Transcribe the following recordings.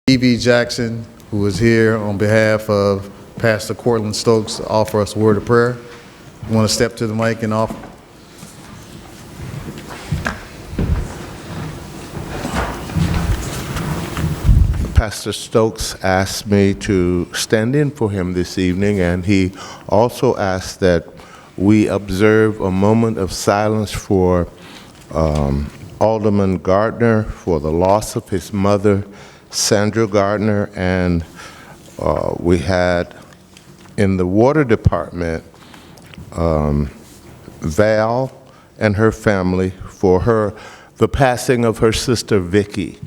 E.B. Jackson, who is here on behalf of Pastor Cortland Stokes, to offer us a word of prayer. You want to step to the mic and offer? Pastor Stokes asked me to stand in for him this evening, and he also asked that we observe a moment of silence for Alderman Gardner for the loss of his mother, Sandra Gardner, and we had in the water department Val and her family for the passing of her sister Vicky.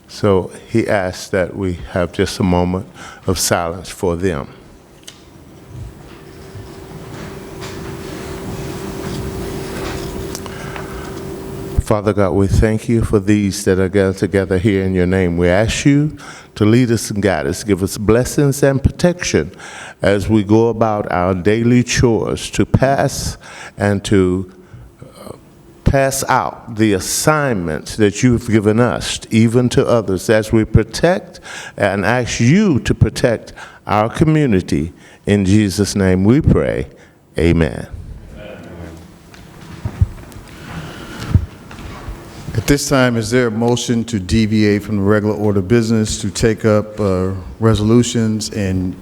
So he asked that we have just a moment of silence for them. Father God, we thank you for these that are gathered together here in your name. We ask you to lead us and guide us, give us blessings and protection as we go about our daily chores to pass and to pass out the assignments that you've given us, even to others, as we protect and ask you to protect our community. In Jesus' name we pray, amen. At this time, is there a motion to deviate from the regular order of business to take up resolutions and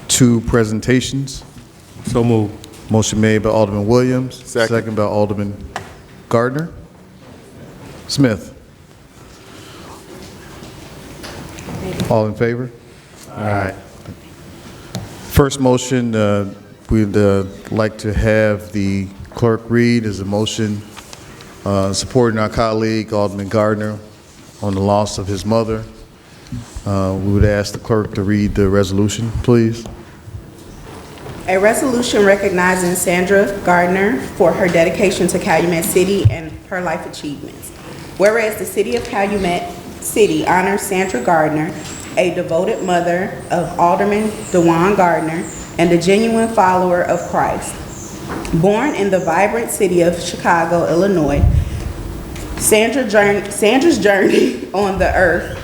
2 presentations? So moved. Motion made by Alderman Williams. Second. By Alderman Gardner. Smith. All in favor? All right. First motion, we'd like to have the clerk read as a motion supporting our colleague, Alderman Gardner, on the loss of his mother. We would ask the clerk to read the resolution, please. A resolution recognizing Sandra Gardner for her dedication to Calumet City and her life achievements. Whereas the City of Calumet City honors Sandra Gardner, a devoted mother of Alderman DeJuan Gardner and a genuine follower of Christ. Born in the vibrant city of Chicago, Illinois, Sandra's journey on the earth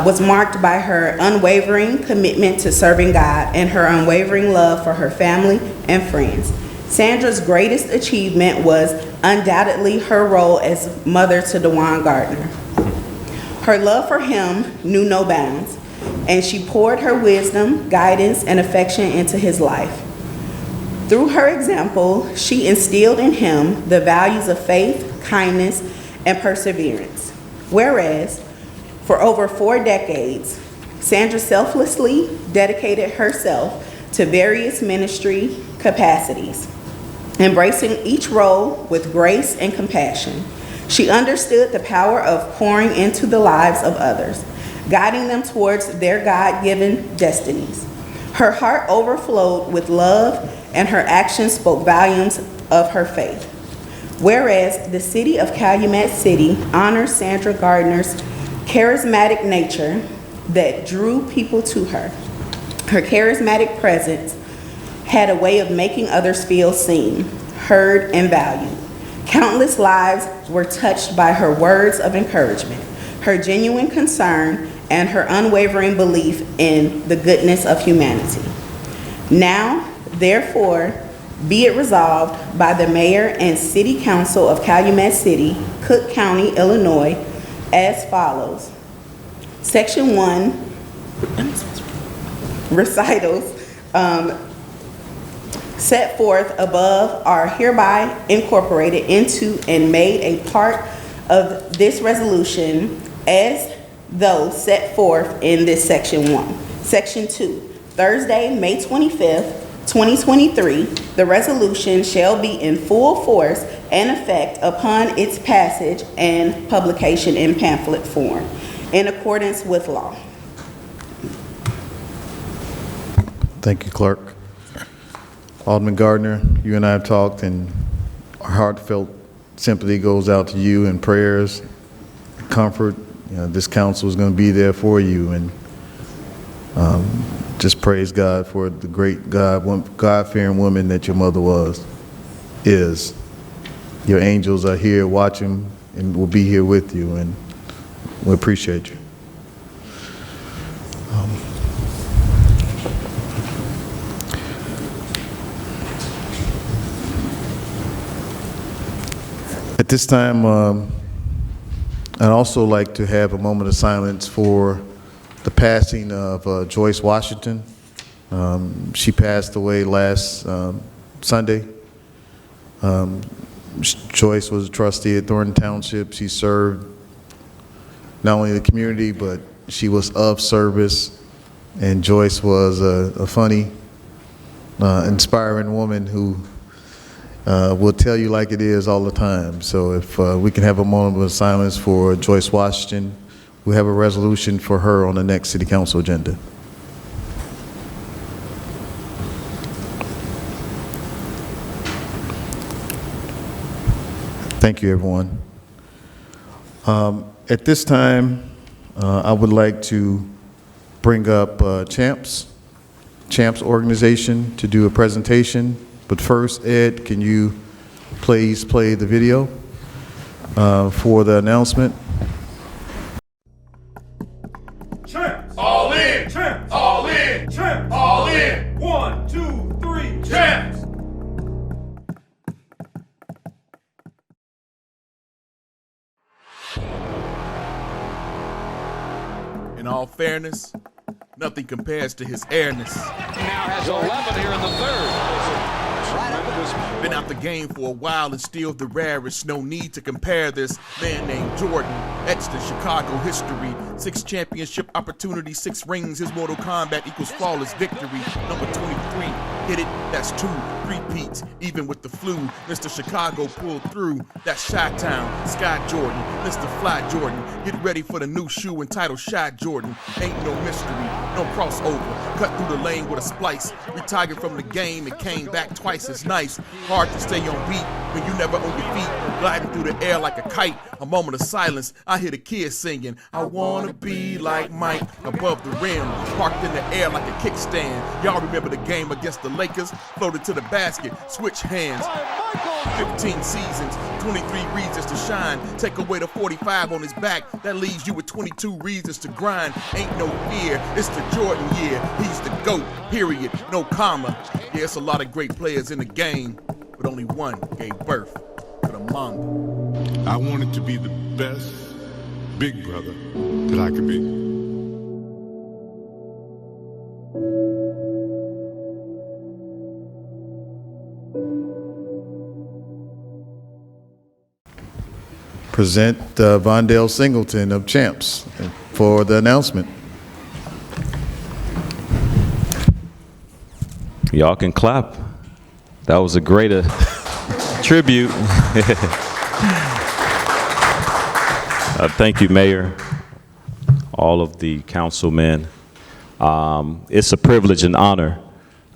was marked by her unwavering commitment to serving God and her unwavering love for her family and friends. Sandra's greatest achievement was undoubtedly her role as mother to DeJuan Gardner. Her love for him knew no bounds, and she poured her wisdom, guidance, and affection into his life. Through her example, she instilled in him the values of faith, kindness, and perseverance. Whereas, for over 4 decades, Sandra selflessly dedicated herself to various ministry capacities, embracing each role with grace and compassion. She understood the power of pouring into the lives of others, guiding them towards their God-given destinies. Her heart overflowed with love, and her actions spoke volumes of her faith. Whereas the City of Calumet City honors Sandra Gardner's charismatic nature that drew people to her. Her charismatic presence had a way of making others feel seen, heard, and valued. Countless lives were touched by her words of encouragement, her genuine concern, and her unwavering belief in the goodness of humanity. Now, therefore, be it resolved by the Mayor and City Council of Calumet City, Cook County, Illinois, as follows. Section 1, recitals set forth above are hereby incorporated into and made a part of this resolution as though set forth in this Section 1. Section 2, Thursday, May 25th, 2023, the resolution shall be in full force and effect upon its passage and publication in pamphlet form, in accordance with law. Thank you, Clerk. Alderman Gardner, you and I have talked, and our heartfelt sympathy goes out to you, and prayers, comfort. You know, this council is going to be there for you, and just praise God for the great God-fearing woman that your mother is. Your angels are here watching and will be here with you, and we appreciate you. this time, I'd also like to have a moment of silence for the passing of Joyce Washington. She passed away last Sunday. Joyce was a trustee at Thornton Township. She served not only the community, but she was of service. And Joyce was a funny, inspiring woman who will tell you like it is all the time. So if we can have a moment of silence for Joyce Washington, we have a resolution for her on the next City Council agenda. Thank you, everyone. At this time, I would like to bring up Champs organization to do a presentation. But first, Ed, can you please play the video for the announcement? Champs! All in! Champs! All in! Champs! All in! 1, 2, 3, Champs! In all fairness, nothing compares to his airness. Now has 11 here in the third. Been out the game for a while and still the rarest. No need to compare this man named Jordan. Etched in Chicago history. 6 championship opportunities, 6 rings. His Mortal Kombat equals flawless victory. Number 23, hit it, that's 2 repeats. Even with the flu, Mr. Chicago pulled through. That's Chi-Town, Sky Jordan, Mr. Fly Jordan. Get ready for the new shoe entitled Shy Jordan. Ain't no mystery, no crossover. Cut through the lane with a splice. Retired from the game and came back twice as nice. Hard to stay on beat when you never on your feet. Gliding through the air like a kite. A moment of silence, I hear the kids singing, I wanna be like Mike. Above the rim, parked in the air like a kickstand. Y'all remember the game against the Lakers? Floated to the basket, switch hands. 15 seasons, 23 reasons to shine. Take away the 45 on his back, that leaves you with 22 reasons to grind. Ain't no fear, it's the Jordan year. He's the GOAT, period, no comma. Yeah, it's a lot of great players in the game, but only one gave birth to the Mamba. I wanted to be the best big brother that I could be. Present Vondell Singleton of Champs for the announcement. Y'all can clap. That was a great tribute. Thank you, Mayor, all of the councilmen. It's a privilege and honor,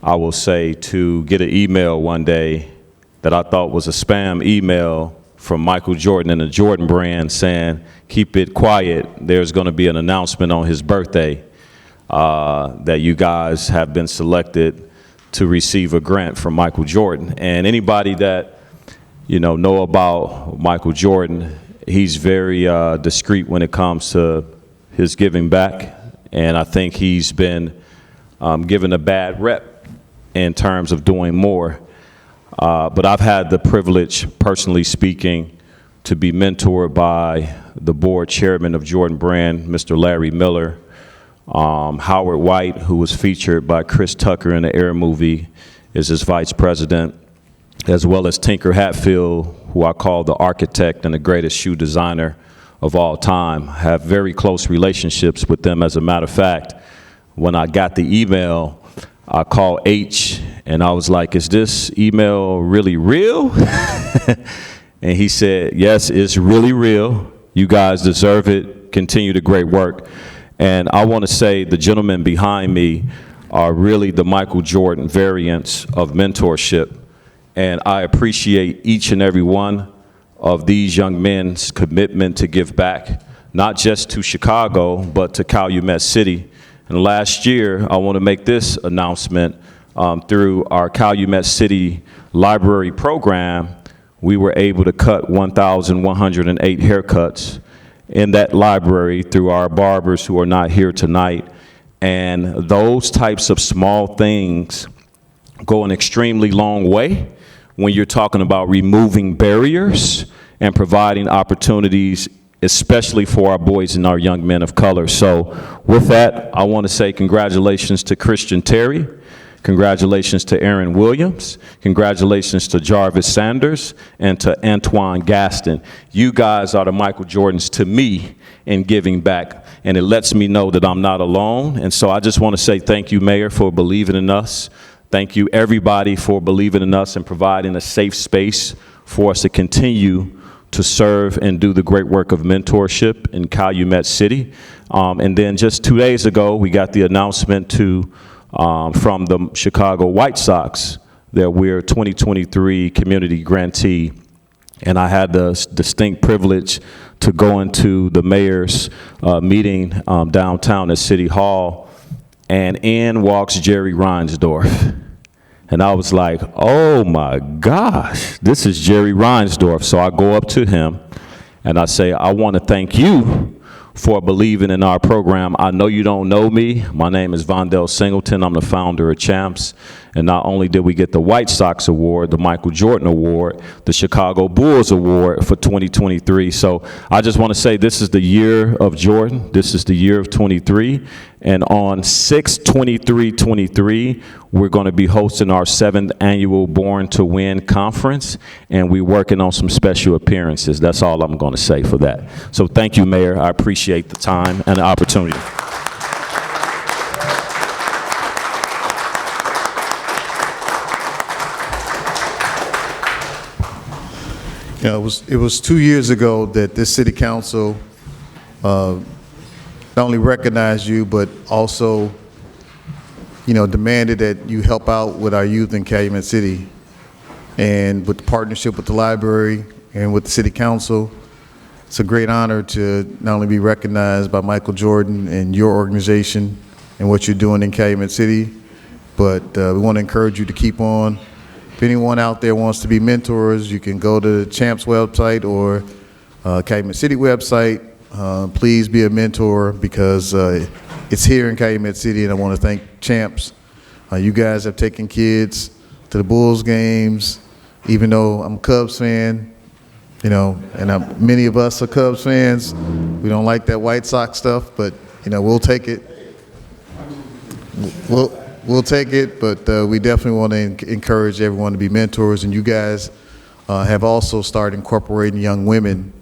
I will say, to get an email one day that I thought was a spam email from Michael Jordan and the Jordan brand saying, keep it quiet, there's going to be an announcement on his birthday that you guys have been selected to receive a grant from Michael Jordan. And anybody that know about Michael Jordan, he's very discreet when it comes to his giving back, and I think he's been given a bad rep in terms of doing more. But I've had the privilege, personally speaking, to be mentored by the board chairman of Jordan Brand, Mr. Larry Miller, Howard White, who was featured by Chris Tucker in the Air movie, is his vice president, as well as Tinker Hatfield, who I call the architect and the greatest shoe designer of all time. I have very close relationships with them. As a matter of fact, when I got the email, I called H and I was like, is this email really real? And he said, yes, it's really real. You guys deserve it. Continue the great work. And I want to say the gentlemen behind me are really the Michael Jordan variants of mentorship. And I appreciate each and every one of these young men's commitment to give back, not just to Chicago, but to Calumet City. And last year, I want to make this announcement through our Calumet City Library program. We were able to cut 1,108 haircuts in that library through our barbers who are not here tonight. And those types of small things go an extremely long way when you're talking about removing barriers and providing opportunities, especially for our boys and our young men of color. So with that, I want to say congratulations to Christian Terry. Congratulations to Aaron Williams. Congratulations to Jarvis Sanders and to Antoine Gaston. You guys are the Michael Jordans to me in giving back, and it lets me know that I'm not alone. And so I just want to say thank you, Mayor, for believing in us. Thank you, everybody, for believing in us and providing a safe space for us to continue to serve and do the great work of mentorship in Calumet City. And then just 2 days ago, we got the announcement from the Chicago White Sox that we're 2023 community grantee. And I had the distinct privilege to go into the mayor's meeting downtown at City Hall, and in walks Jerry Reinsdorf. And I was like, oh my gosh, this is Jerry Reinsdorf. So I go up to him and I say, I want to thank you for believing in our program. I know you don't know me. My name is Vondell Singleton. I'm the founder of Champs. And not only did we get the White Sox Award, the Michael Jordan Award, the Chicago Bulls Award for 2023. So I just want to say this is the year of Jordan. This is the year of 23. And on 6/23/23, we're going to be hosting our 7th annual Born to Win conference, and we're working on some special appearances. That's all I'm going to say for that. So thank you, Mayor. I appreciate the time and the opportunity. You know, it was 2 years ago that this city council not only recognized you, but also, you know, demanded that you help out with our youth in Calumet City. And with the partnership with the library and with the city council, it's a great honor to not only be recognized by Michael Jordan and your organization and what you're doing in Calumet City, but we want to encourage you to keep on. If anyone out there wants to be mentors, you can go to the Champs website or Calumet City website. Please be a mentor, because it's here in Calumet City, and I want to thank Champs. You guys have taken kids to the Bulls games, even though I'm a Cubs fan, you know, and many of us are Cubs fans. We don't like that White Sox stuff, but, you know, we'll take it. We'll take it, but we definitely want to encourage everyone to be mentors, and you guys have also started incorporating young women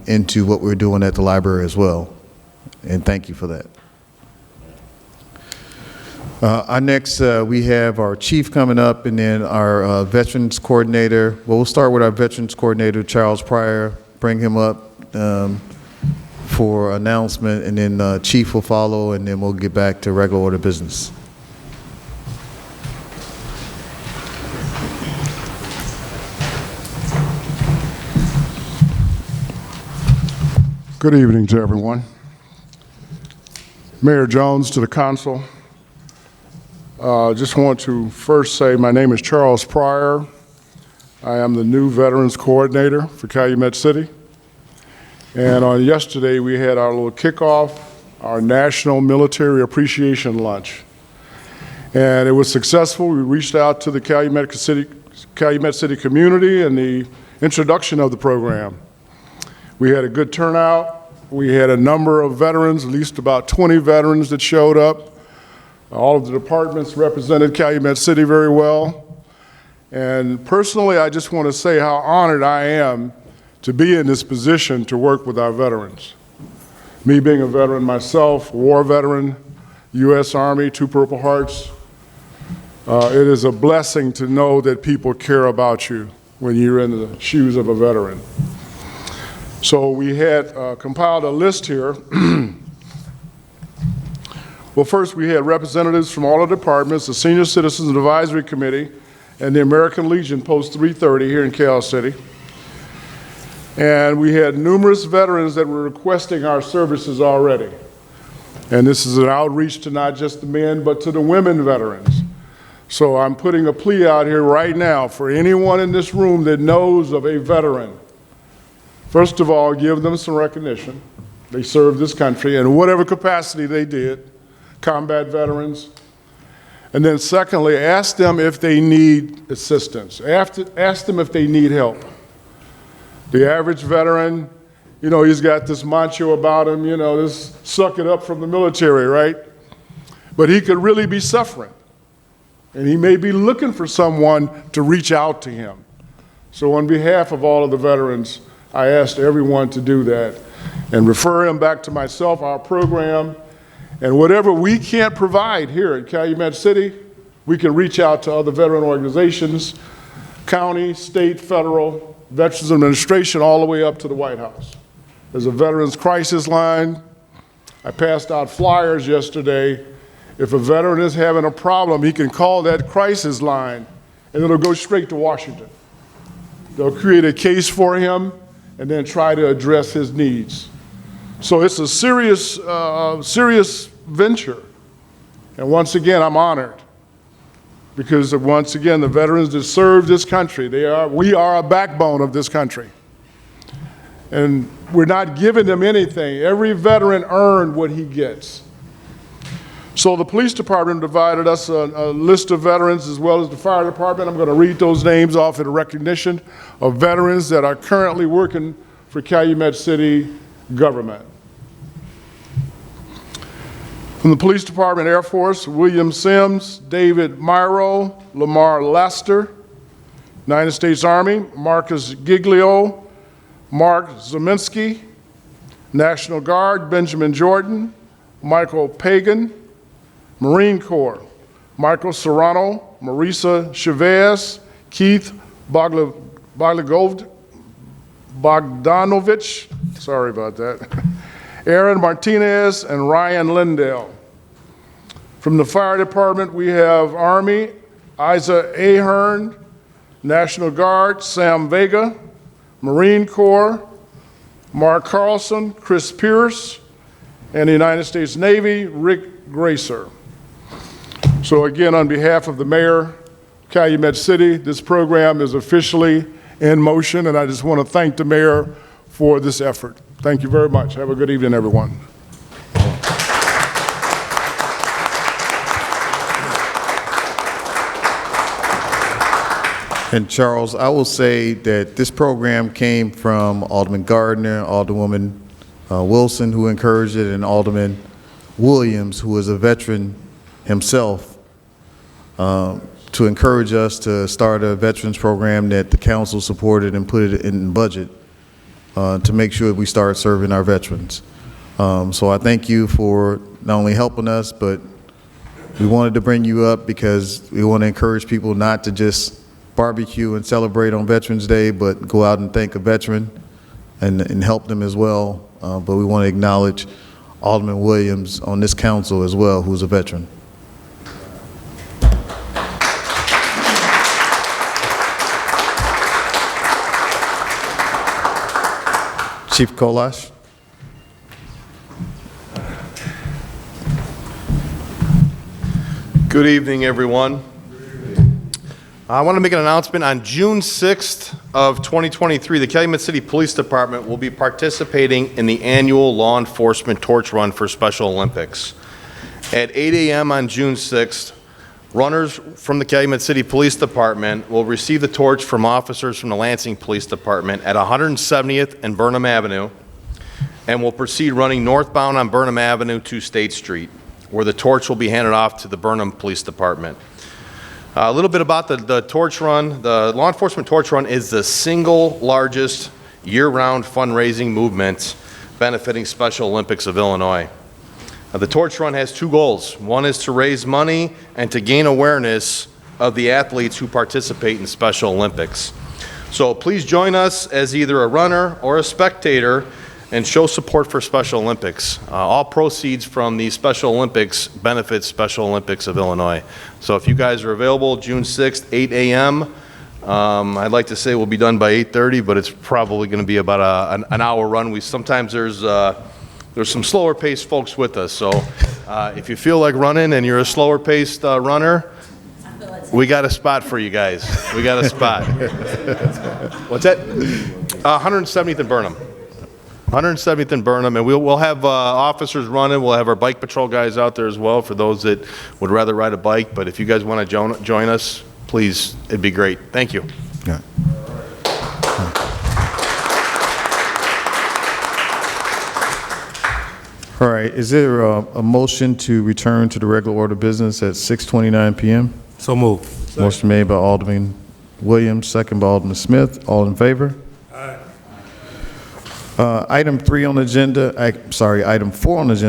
into what we're doing at the library as well, and thank you for that. Our next, we have our chief coming up, and then our veterans coordinator. Well, we'll start with our veterans coordinator, Charles Pryor. Bring him up for announcement, and then chief will follow, and then we'll get back to regular order business. Good evening to everyone. Mayor Jones, to the council. Just want to first say my name is Charles Pryor. I am the new Veterans Coordinator for Calumet City. And on yesterday, we had our little kickoff, our National Military Appreciation Lunch. And it was successful. We reached out to the Calumet City community and the introduction of the program. We had a good turnout. We had a number of veterans, at least about 20 veterans that showed up. All of the departments represented Calumet City very well. And personally, I just want to say how honored I am to be in this position to work with our veterans. Me being a veteran myself, war veteran, U.S. Army, 2 Purple Hearts, it is a blessing to know that people care about you when you're in the shoes of a veteran. So we had compiled a list here. Well, first we had representatives from all the departments, the Senior Citizens Advisory Committee, and the American Legion Post 330 here in Cal City. And we had numerous veterans that were requesting our services already. And this is an outreach to not just the men, but to the women veterans. So I'm putting a plea out here right now for anyone in this room that knows of a veteran. First of all, give them some recognition. They served this country in whatever capacity they did, combat veterans. And then secondly, ask them if they need assistance. Ask them if they need help. The average veteran, you know, he's got this macho about him, you know, this suck it up from the military, right? But he could really be suffering. And he may be looking for someone to reach out to him. So on behalf of all of the veterans, I asked everyone to do that and refer him back to myself, our program, and whatever we can't provide here at Calumet City, we can reach out to other veteran organizations, county, state, federal, Veterans Administration, all the way up to the White House. There's a Veterans Crisis Line. I passed out flyers yesterday. If a veteran is having a problem, he can call that crisis line, and it'll go straight to Washington. They'll create a case for him and then try to address his needs. So it's a serious, serious venture. And once again, I'm honored because once again, the veterans that serve this country, we are a backbone of this country. And we're not giving them anything. Every veteran earned what he gets. So the police department provided us a list of veterans as well as the fire department. I'm going to read those names off in recognition of veterans that are currently working for Calumet City government. From the police department, Air Force, William Sims, David Myro, Lamar Lester. United States Army, Marcus Giglio, Mark Zeminski. National Guard, Benjamin Jordan, Michael Pagan. Marine Corps, Michael Serrano, Marisa Chavez, Keith Bogdanovich, sorry about that, Aaron Martinez, and Ryan Lindell. From the fire department, we have Army, Isa Ahern, National Guard, Sam Vega, Marine Corps, Mark Carlson, Chris Pierce, and the United States Navy, Rick Gracer. So again, on behalf of the mayor, Calumet City, this program is officially in motion, and I just want to thank the mayor for this effort. Thank you very much. Have a good evening, everyone. And Charles, I will say that this program came from Alderman Gardner, Alderwoman Wilson, who encouraged it, and Alderman Williams, who is a veteran himself, to encourage us to start a veterans program that the council supported and put it in the budget to make sure we start serving our veterans. So I thank you for not only helping us, but we wanted to bring you up because we want to encourage people not to just barbecue and celebrate on Veterans Day, but go out and thank a veteran and help them as well. But we want to acknowledge Alderman Williams on this council as well, who's a veteran. Chief Kolash. Good evening, everyone. I want to make an announcement. On June 6th of 2023, the Calumet City Police Department will be participating in the annual Law Enforcement Torch Run for Special Olympics. At 8 a.m. on June 6th, runners from the Calumet City Police Department will receive the torch from officers from the Lansing Police Department at 170th and Burnham Avenue, and will proceed running northbound on Burnham Avenue to State Street, where the torch will be handed off to the Burnham Police Department. A little bit about the torch run. The Law Enforcement Torch Run is the single largest year-round fundraising movement benefiting Special Olympics of Illinois. The torch run has two goals. One is to raise money and to gain awareness of the athletes who participate in Special Olympics. So please join us as either a runner or a spectator and show support for Special Olympics. All proceeds from the Special Olympics benefit Special Olympics of Illinois. So if you guys are available, June 6th, 8 a.m. I'd like to say we'll be done by 8:30, but it's probably going to be about an hour run. Sometimes there's some slower paced folks with us. So if you feel like running and you're a slower paced runner, we got a spot for you guys. We got a spot. What's that? 170th and Burnham. 170th and Burnham, and we'll have officers running. We'll have our bike patrol guys out there as well for those that would rather ride a bike. But if you guys want to join us, please, it'd be great. Thank you. Yeah. All right, is there a motion to return to the regular order of business at 6:29 PM? So move. Motion made by Alderman Williams, second by Alderman Smith. All in favor? Aye. Item 4 on the agenda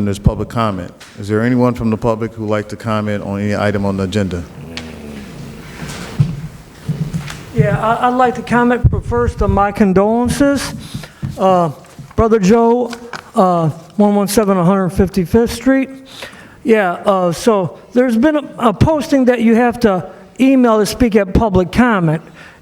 is public comment. Is there anyone from the public who would like to comment on any item on the agenda? Yeah, I'd like to comment, but first on my condolences. Brother Joe, 117 155th Street. Yeah, so there's been a posting that you have to email to speak at public comment.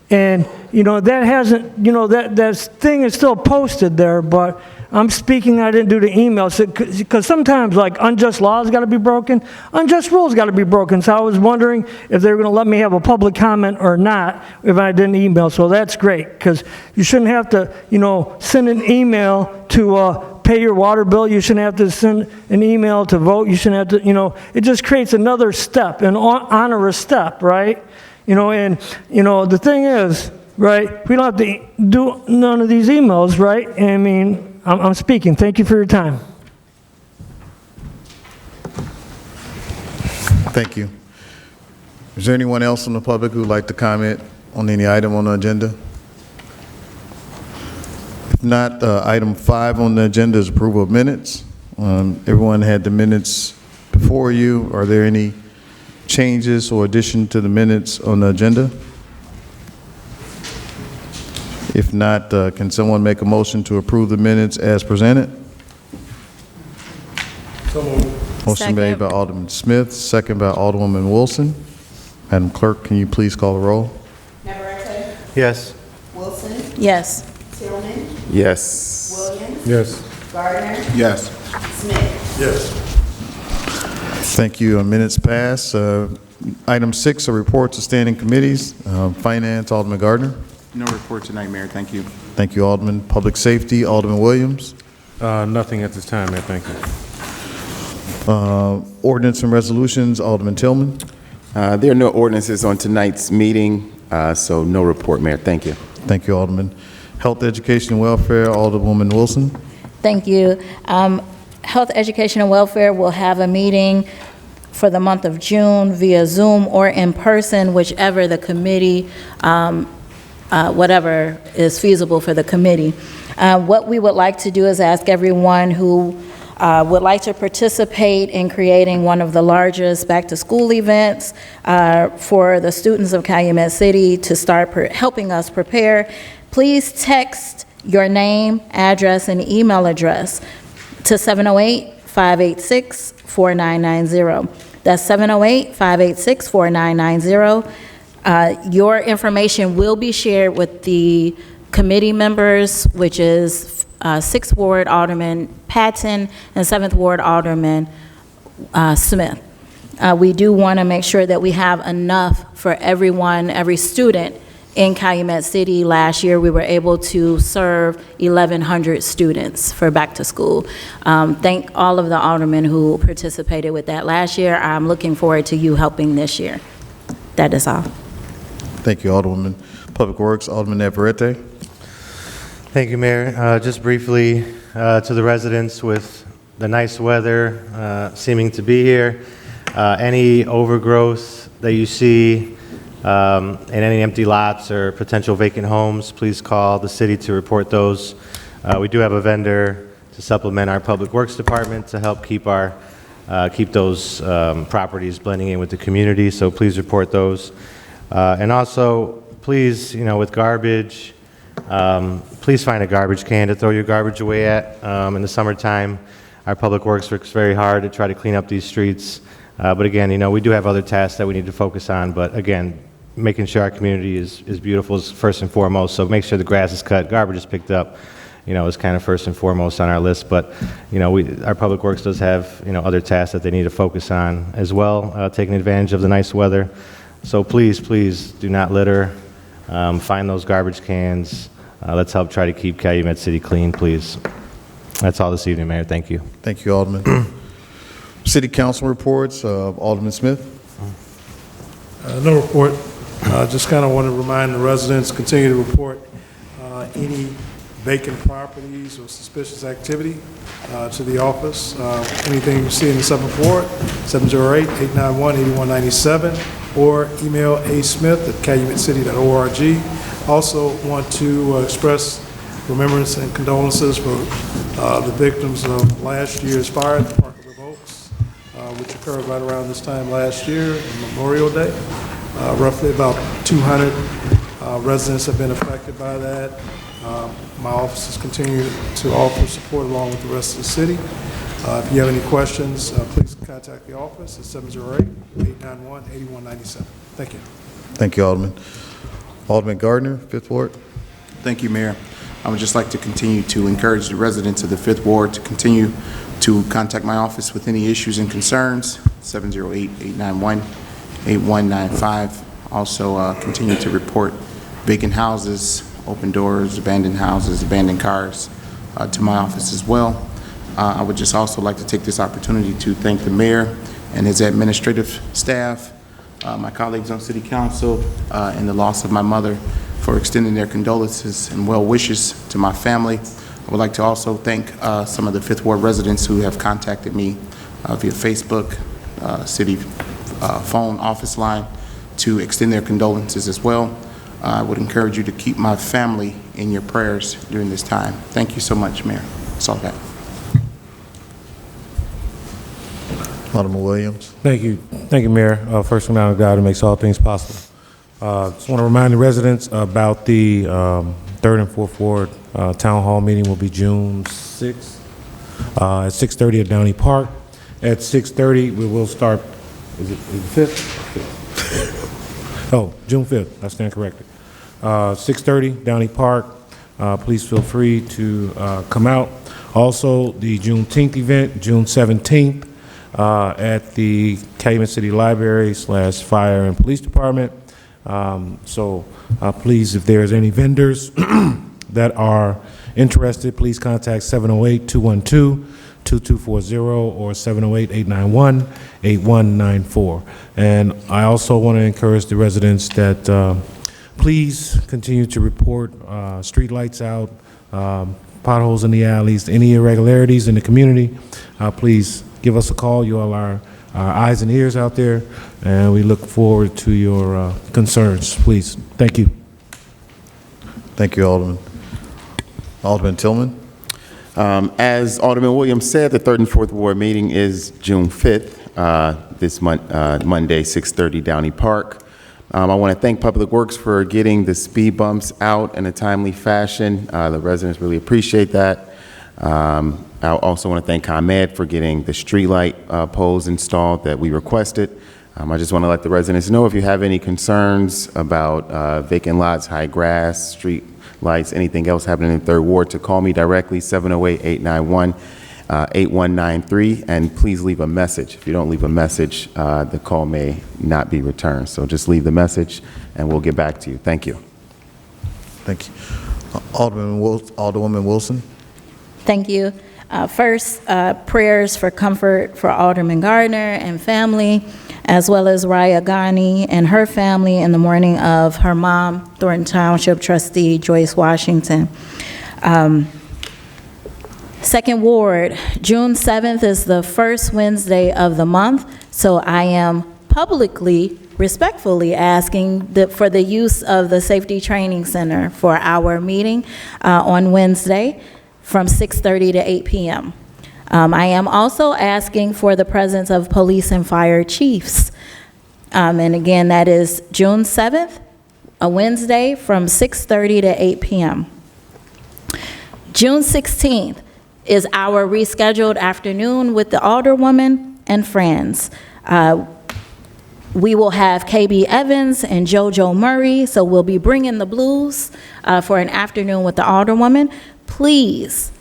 And, you know, that hasn't, you know, that thing is still posted there, but I'm speaking, I didn't do the email, because sometimes, like, unjust laws got to be broken, unjust rules got to be broken, so I was wondering if they were going to let me have a public comment or not if I didn't email, so that's great, because you shouldn't have to, you know, send an email to pay your water bill, you shouldn't have to send an email to vote, you shouldn't have to, you know, it just creates another step, an onerous step, right? You know, and, you know, the thing is, right, we don't have to do none of these emails, right? I mean, I'm speaking. Thank you for your time. Thank you. Is there anyone else from the public who would like to comment on any item on the agenda? If not, item 5 on the agenda is approval of minutes. Everyone had the minutes before you. Are there any changes or addition to the minutes on the agenda? If not, can someone make a motion to approve the minutes as presented? So moved. Motion made by Alderman Smith, second by Alderwoman Wilson. Madam Clerk, can you please call the roll? Navarrete, Yes. Wilson, Yes. Tillman, Yes. Williams, Yes. Gardner, Yes. Smith. Yes. Thank you. Minutes pass. Item 6 are reports of standing committees. Finance, Alderman Gardner. No report tonight, Mayor. Thank you. Thank you, Alderman. Public Safety, Alderman Williams. Nothing at this time, Mayor. Thank you. Ordinance and resolutions, Alderman Tillman. There are no ordinances on tonight's meeting, so no report, Mayor. Thank you. Thank you, Alderman. Health, Education, and Welfare, Alderwoman Wilson. Thank you. Health, Education, and Welfare will have a meeting for the month of June via Zoom or in person, whichever the committee, whatever is feasible for the committee. What we would like to do is ask everyone who would like to participate in creating one of the largest back-to-school events for the students of Calumet City to start helping us prepare. Please text your name, address, and email address to 708-586-4990. That's 708-586-4990. Your information will be shared with the committee members, which is 6th Ward Alderman Patton and 7th Ward Alderman Smith. We do want to make sure that we have enough for everyone, every student in Calumet City. Last year, we were able to serve 1,100 students for back to school. Thank all of the aldermen who participated with that last year. I'm looking forward to you helping this year. That is all. Thank you, Alderwoman. Public Works, Alderman Navarrete. Thank you, Mayor. Just briefly, to the residents, with the nice weather seeming to be here, any overgrowth that you see and any empty lots or potential vacant homes, please call the city to report those. We do have a vendor to supplement our Public Works Department to help keep those properties blending in with the community, so please report those. And also, please, with garbage, please find a garbage can to throw your garbage away at. In the summertime, our Public Works works very hard to try to clean up these streets. But again, we do have other tasks that we need to focus on. But again, making sure our community is beautiful is first and foremost. So make sure the grass is cut, garbage is picked up, is kind of first and foremost on our list. But, our Public Works does have, other tasks that they need to focus on as well, taking advantage of the nice weather. So please, please do not litter. Find those garbage cans. Let's help try to keep Calumet City clean, please. That's all this evening, Mayor. Thank you. Thank you, Alderman. City Council reports, Alderman Smith. No report. Just kind of want to remind the residents, continue to report any vacant properties or suspicious activity to the office. Anything you see in the 7th Ward, 708-891-8197, or email asmith@calumetscity.org. Also want to express remembrance and condolences for the victims of last year's fire at the Park of the Oaks, which occurred right around this time last year, on Memorial Day. Roughly about 200 residents have been affected by that. My office has continued to offer support along with the rest of the city. If you have any questions, please contact the office at 708-891-8197. Thank you. Thank you, Alderman. Alderman Gardner, 5th Ward. Thank you, Mayor. I would just like to continue to encourage the residents of the 5th Ward to continue to contact my office with any issues and concerns, 708-891-8195. Also, continue to report vacant houses, open doors, abandoned houses, abandoned cars to my office as well. I would just also like to take this opportunity to thank the mayor and his administrative staff, my colleagues on City Council, and the loss of my mother for extending their condolences and well wishes to my family. I would like to also thank some of the 5th Ward residents who have contacted me via Facebook, city phone office line to extend their condolences as well. I would encourage you to keep my family in your prayers during this time. Thank you so much, Mayor. That's all I got. Alderman Williams. Thank you. Thank you, Mayor. First from out of God who makes all things possible. Just want to remind the residents about the 3rd and 4th Ward Town Hall meeting will be June 6th at 6:30 at Downey Park. At 6:30, we will start, is it the 5th? Oh, June 5th, I stand corrected. 6:30, Downey Park. Please feel free to come out. Also, the Juneteenth event, June 17th, at the Calumet City Library / Fire and Police Department. Please, if there's any vendors that are interested, please contact 708-212-2240 or 708-891-8194. And I also want to encourage the residents that please continue to report street lights out, potholes in the alleys, any irregularities in the community. Please give us a call. You all are our eyes and ears out there, and we look forward to your concerns. Please. Thank you. Thank you, Alderman. Alderman Tillman. As Alderman Williams said, the 3rd and 4th Ward meeting is June 5th, this Monday, 6:30, Downey Park. I want to thank Public Works for getting the speed bumps out in a timely fashion. The residents really appreciate that. I also want to thank ComEd for getting the streetlight poles installed that we requested. I just want to let the residents know if you have any concerns about vacant lots, high grass, street lights, anything else happening in the 3rd Ward, to call me directly, 708-891-8193, and please leave a message. If you don't leave a message, the call may not be returned. So just leave the message, and we'll get back to you. Thank you. Thank you. Alderwoman Wilson. Thank you. First, prayers for comfort for Alderman Gardner and family, as well as Raya Ghani and her family in the mourning of her mom, Thornton Township trustee Joyce Washington. 2nd Ward, June 7th is the first Wednesday of the month, so I am publicly, respectfully asking for the use of the Safety Training Center for our meeting on Wednesday from 6:30 to 8 p.m. I am also asking for the presence of police and fire chiefs. And again, that is June 7th, a Wednesday from 6:30 to 8 p.m. June 16th is our rescheduled afternoon with the Alderwoman and friends. We will have KB Evans and JoJo Murray, so we'll be bringing the blues for an afternoon with the Alderwoman. Please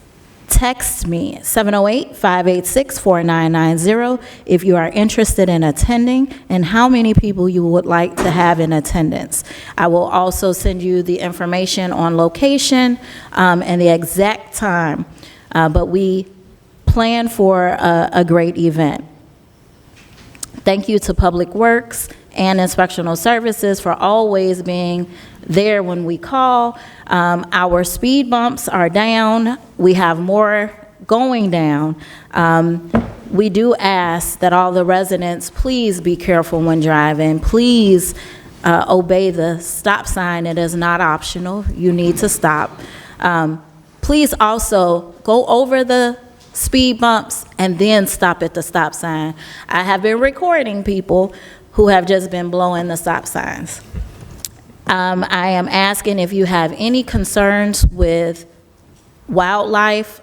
text me, 708-586-4990, if you are interested in attending and how many people you would like to have in attendance. I will also send you the information on location and the exact time, but we plan for a great event. Thank you to Public Works. and Inspectional Services for always being there when we call. Our speed bumps are down. We have more going down. We do ask that all the residents, please be careful when driving. Please obey the stop sign. It is not optional. You need to stop. Please also go over the speed bumps and then stop at the stop sign. I have been recording people who have just been blowing the stop signs. I am asking if you have any concerns with wildlife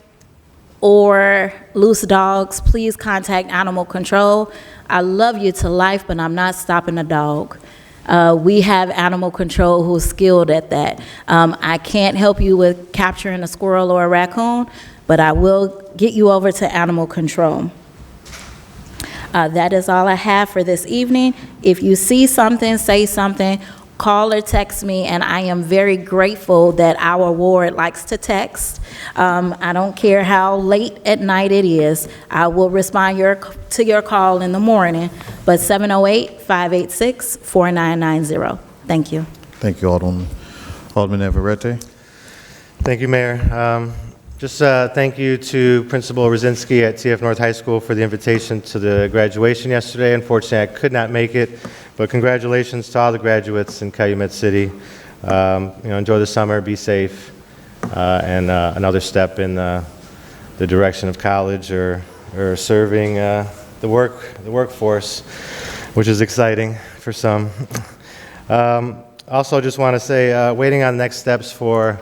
or loose dogs, please contact Animal Control. I love you to life, but I'm not stopping a dog. We have Animal Control who's skilled at that. I can't help you with capturing a squirrel or a raccoon, but I will get you over to Animal Control. That is all I have for this evening. If you see something, say something, call or text me, and I am very grateful that our ward likes to text. I don't care how late at night it is. I will respond to your call in the morning, but 708-586-4990. Thank you. Thank you, Alderman. Alderman Navarrete. Thank you, Mayor. Just thank you to Principal Rosinski at TF North High School for the invitation to the graduation yesterday. Unfortunately, I could not make it, but congratulations to all the graduates in Calumet City. Enjoy the summer, be safe, and another step in the direction of college or serving the workforce, which is exciting for some. Also, just want to say, waiting on next steps for.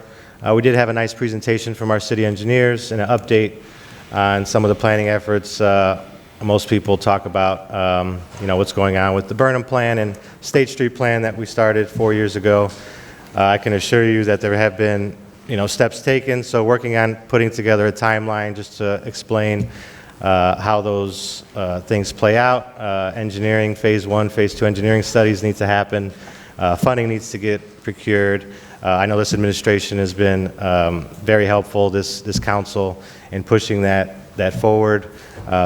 We did have a nice presentation from our city engineers and an update on some of the planning efforts. Most people talk about, what's going on with the Burnham plan and State Street plan that we started 4 years ago. I can assure you that there have been, steps taken. So working on putting together a timeline just to explain how those things play out. Engineering, phase 1, phase 2 engineering studies need to happen. Funding needs to get procured. I know this administration has been very helpful, this council, in pushing that forward.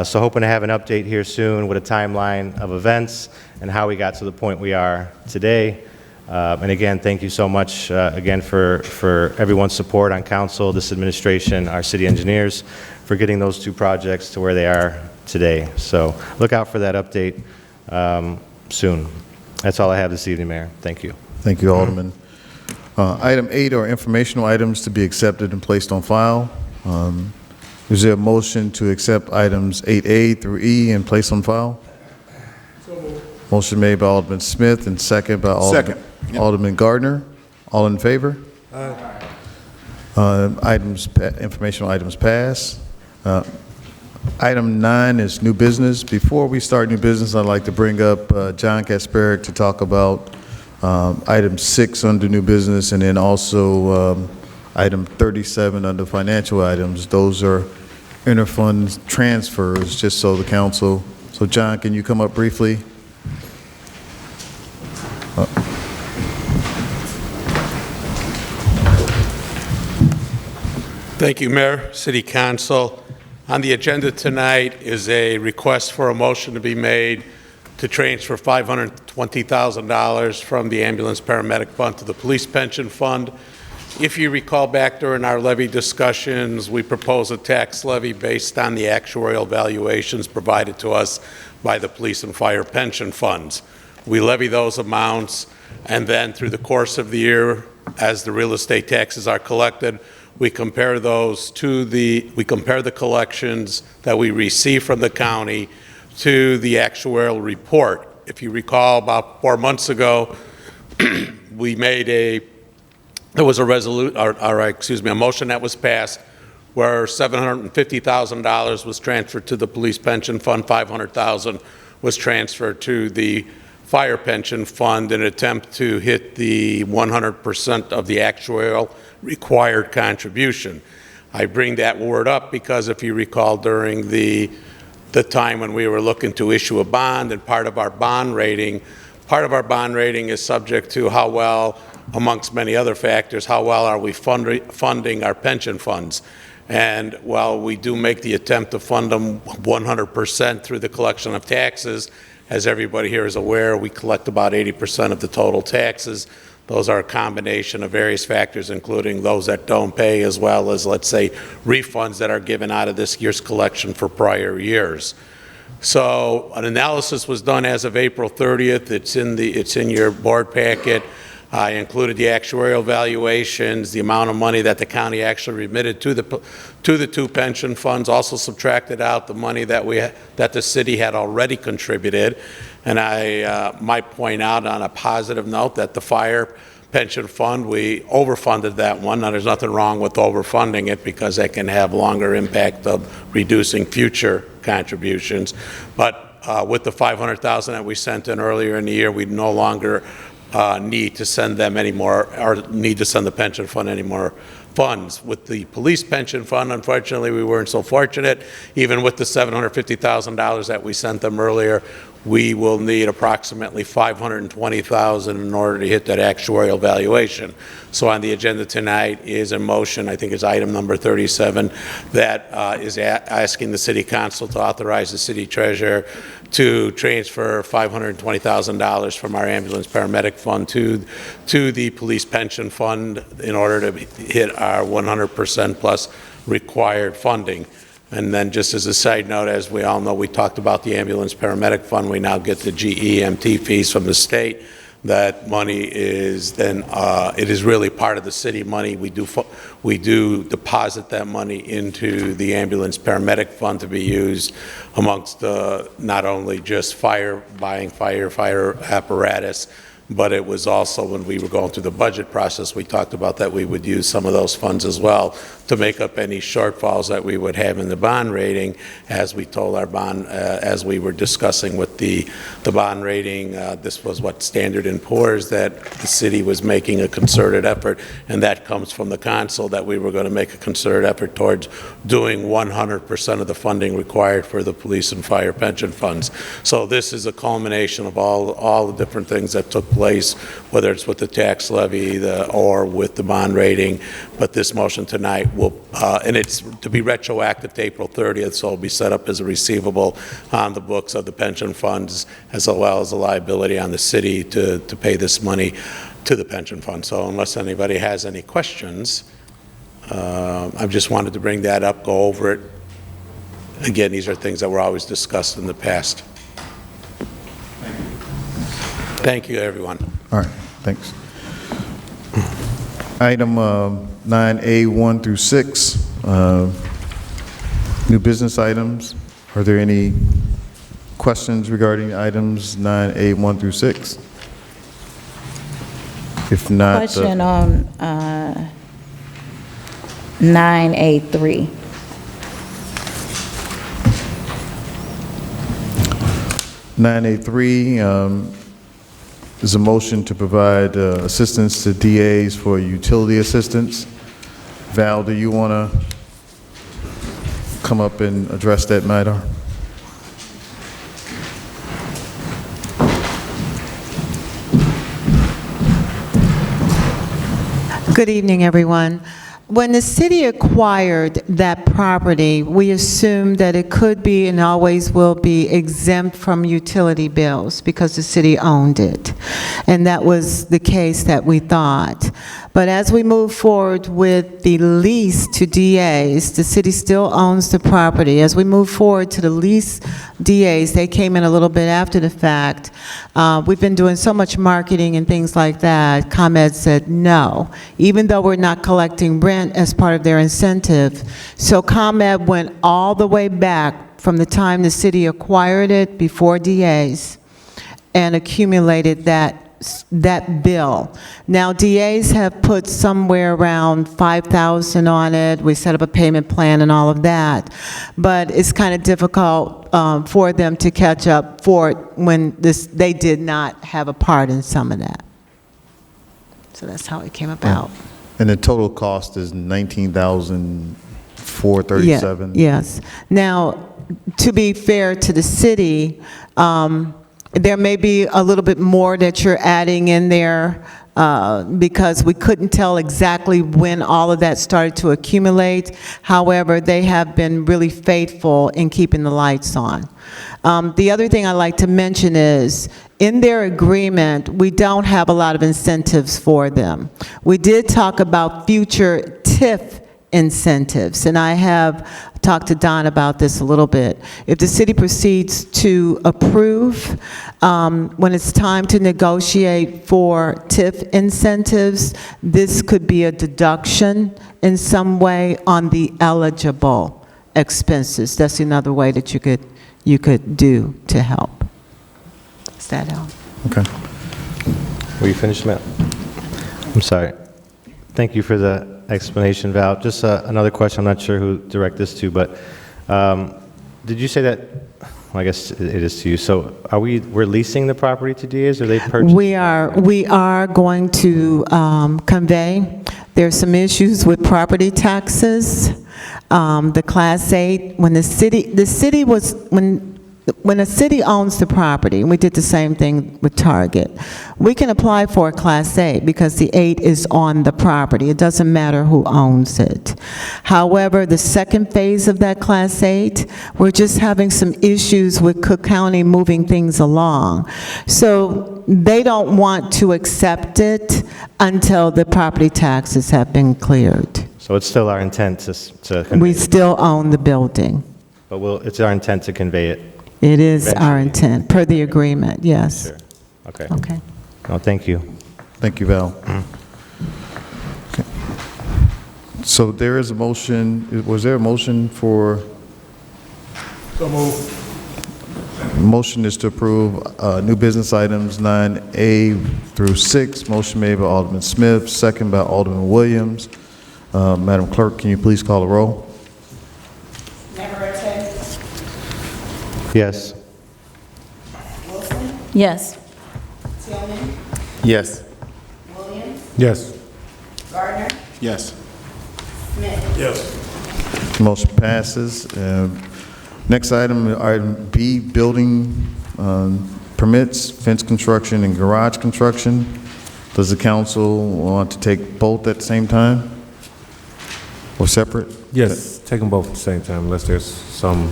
So hoping to have an update here soon with a timeline of events and how we got to the point we are today. And again, thank you so much again for everyone's support on council, this administration, our city engineers, for getting those 2 projects to where they are today. So look out for that update soon. That's all I have this evening, Mayor. Thank you. Thank you, Alderman. Item 8 are informational items to be accepted and placed on file. Is there a motion to accept items 8A through E and place on file? Motion made by Alderman Smith and second by Alderman Gardner. All in favor? Informational items pass. Item 9 is new business. Before we start new business, I'd like to bring up John Kasparic to talk about item 6 under new business, and then also item 37 under financial items. Those are interfund transfers, just so the council. So John, can you come up briefly? Thank you, Mayor, City Council. On the agenda tonight is a request for a motion to be made to transfer $520,000 from the ambulance paramedic fund to the police pension fund. If you recall back during our levy discussions, we proposed a tax levy based on the actuarial valuations provided to us by the police and fire pension funds. We levy those amounts, and then through the course of the year, as the real estate taxes are collected, we compare those to we compare the collections that we receive from the county to the actuarial report. If you recall, about 4 months ago, we made a motion that was passed where $750,000 was transferred to the police pension fund, $500,000 was transferred to the fire pension fund in an attempt to hit the 100% of the actuarial required contribution. I bring that word up because if you recall during the time when we were looking to issue a bond, and part of our bond rating is subject to how well, amongst many other factors, how well are we funding our pension funds. And while we do make the attempt to fund them 100% through the collection of taxes, As everybody here is aware, we collect about 80% of the total taxes. Those are a combination of various factors, including those that don't pay, as well as, let's say, refunds that are given out of this year's collection for prior years. So an analysis was done as of April 30th. It's in your board packet. I included the actuarial valuations, the amount of money that the county actually remitted to the two pension funds, also subtracted out the money that the city had already contributed. And I might point out on a positive note that the fire pension fund, we overfunded that one. Now, there's nothing wrong with overfunding it because that can have longer impact of reducing future contributions. But with the $500,000 that we sent in earlier in the year, we no longer need to send them any more, or need to send the pension fund any more funds. With the police pension fund, unfortunately, we weren't so fortunate. Even with the $750,000 that we sent them earlier, we will need approximately $520,000 in order to hit that actuarial valuation. So on the agenda tonight is a motion, I think it's item number 37, that is asking the city council to authorize the city treasurer to transfer $520,000 from our ambulance paramedic fund to the police pension fund in order to hit our 100% plus required funding. And then just as a side note, as we all know, we talked about the ambulance paramedic fund. We now get the GEMT fees from the state. That money is then, it is really part of the city money. We do deposit that money into the ambulance paramedic fund to be used amongst not only just buying fire apparatus, but it was also when we were going through the budget process, we talked about that we would use some of those funds as well to make up any shortfalls that we would have in the bond rating. As we told our bond, as we were discussing with the bond rating, this was what Standard & Poor's, that the city was making a concerted effort, and that comes from the council, that we were going to make a concerted effort towards doing 100% of the funding required for the police and fire pension funds. So this is a culmination of all the different things that took place, whether it's with the tax levy or with the bond rating. But this motion tonight will, and it's to be retroactive to April 30th, so it'll be set up as a receivable on the books of the pension funds, as well as a liability on the city to pay this money to the pension fund. So unless anybody has any questions, I just wanted to bring that up, go over it. Again, these are things that were always discussed in the past. Thank you, everyone. All right, thanks. Item 9A, 1 through 6, new business items. Are there any questions regarding items 9A, 1 through 6? If not... Question on 9A3. 9A3 is a motion to provide assistance to DAs for utility assistance. Val, do you want to come up and address that matter? Good evening, everyone. When the city acquired that property, we assumed that it could be and always will be exempt from utility bills because the city owned it. And that was the case that we thought. But as we move forward with the lease to DAs, the city still owns the property. As we move forward to the lease DAs, they came in a little bit after the fact. We've been doing so much marketing and things like that. ComEd said no, even though we're not collecting rent as part of their incentive. So ComEd went all the way back from the time the city acquired it before DAs and accumulated that bill. Now, DAs have put somewhere around $5,000 on it. We set up a payment plan and all of that. But it's kind of difficult for them to catch up for it when they did not have a part in some of that. So that's how it came about. And the total cost is $19,437? Yes. Now, to be fair to the city, there may be a little bit more that you're adding in there because we couldn't tell exactly when all of that started to accumulate. However, they have been really faithful in keeping the lights on. The other thing I'd like to mention is, in their agreement, we don't have a lot of incentives for them. We did talk about future TIF incentives, and I have talked to Don about this a little bit. If the city proceeds to approve, when it's time to negotiate for TIF incentives, this could be a deduction in some way on the eligible expenses. That's another way that you could do to help. Does that help? Okay. Were you finished, Matt? I'm sorry. Thank you for the explanation, Val. Just another question. I'm not sure who to direct this to, but did you say that? Well, I guess it is to you. So, we're leasing the property to Diaz, or they purchased? We are going to convey. There's some issues with property taxes. The Class 8, when a city owns the property, and we did the same thing with Target, we can apply for a Class 8 because the 8 is on the property. It doesn't matter who owns it. However, the second phase of that Class 8, we're just having some issues with Cook County moving things along. So they don't want to accept it until the property taxes have been cleared. So it's still our intent to convey We it, still own the building. but it's our intent to convey it. It is our intent, per the agreement, yes. Sure. Okay. Okay. No, thank you. Thank you, Val. Okay. So there is a motion, was there a motion for? So moved. Motion is to approve new business items 9A through 6. Motion made by Alderman Smith, second by Alderman Williams. Madam Clerk, can you please call the roll? Yes. Yes. Tillman, Yes. Williams, Yes. Gardner, Yes. Smith. Yes. Motion passes. Next item, item B, building permits, fence construction, and garage construction. Does the council want to take both at the same time? Or separate? Yes, take them both at the same time unless there's some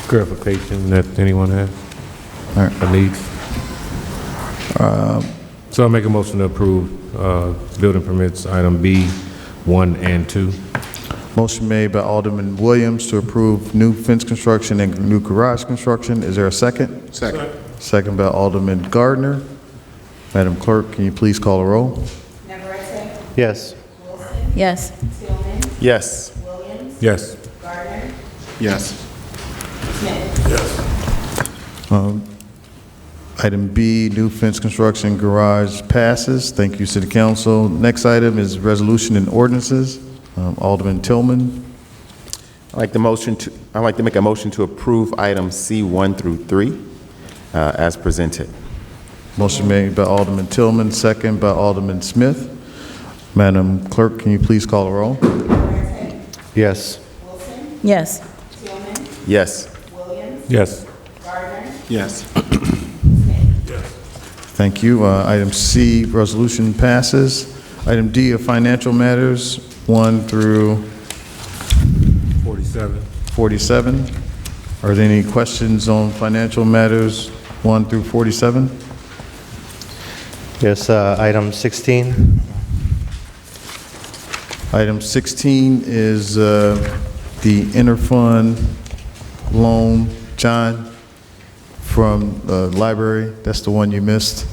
clarification that anyone has. All right. A need. So I'll make a motion to approve building permits, item B, 1 and 2. Motion made by Alderman Williams to approve new fence construction and new garage construction. Is there a second? Second. Second by Alderman Gardner. Madam Clerk, can you please call the roll? Navarrete, Yes. Wilson, Yes. Tillman, Yes. Williams, Yes. Gardner, Yes. Smith. Yes. Item B, new fence construction garage passes. Thank you, City Council. Next item is resolution and ordinances. Alderman Tillman. I'd like to make a motion to approve items C1 through 3 as presented. Motion made by Alderman Tillman, second by Alderman Smith. Madam Clerk, can you please call the roll? Yes. Wilson, Yes. Tillman, Yes. Williams, Yes. Gardner, Yes. Thank you. Item C, resolution passes. Item D are financial matters, 1 through 47. 47. Are there any questions on financial matters 1 through 47? Yes, item 16. Item 16 is the interfund loan, John, from the library. That's the one you missed.